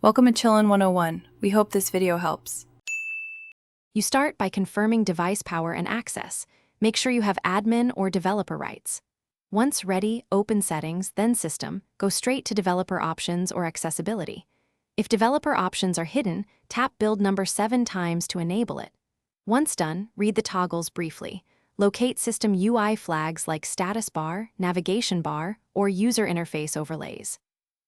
Welcome to Chillin' 101. We hope this video helps. You start by confirming device power and access. Make sure you have admin or developer rights. Once ready, open Settings, then System, go straight to Developer Options or Accessibility. If developer options are hidden, tap build number 7 times to enable it. Once done, read the toggles briefly. Locate system UI flags like status bar, navigation bar, or user interface overlays.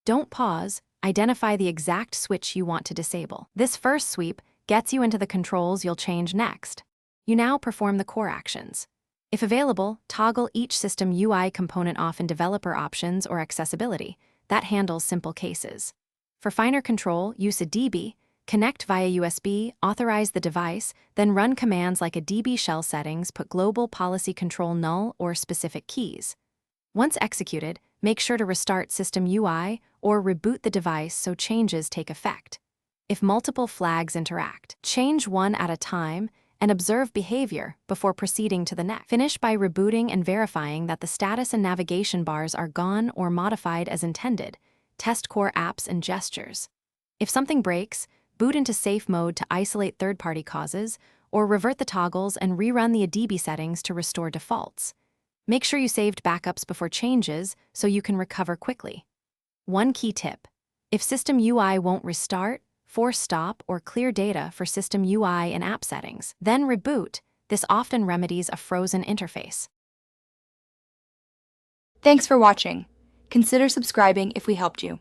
Don't pause. Identify the exact switch you want to disable. This first sweep gets you into the controls you'll change next. You now perform the core actions. If available, toggle each system UI component off in Developer Options or Accessibility. That handles simple cases. For finer control, use a DB, connect via USB, authorize the device, then run commands like a DB shell settings, put global policy control null or specific keys. Once executed, make sure to restart System UI or reboot the device so changes take effect. If multiple flags interact, change one at a time and observe behavior before proceeding to the next. Finish by rebooting and verifying that the status and navigation bars are gone or modified as intended. Test core apps and gestures. If something breaks, boot into safe mode to isolate third-party causes, or revert the toggles and rerun the ADB settings to restore defaults. Make sure you saved backups before changes so you can recover quickly. One key tip: if System UI won't restart, force stop or clear data for System UI and app settings. Then reboot. This often remedies a frozen interface. Thanks for watching. Consider subscribing if we helped you.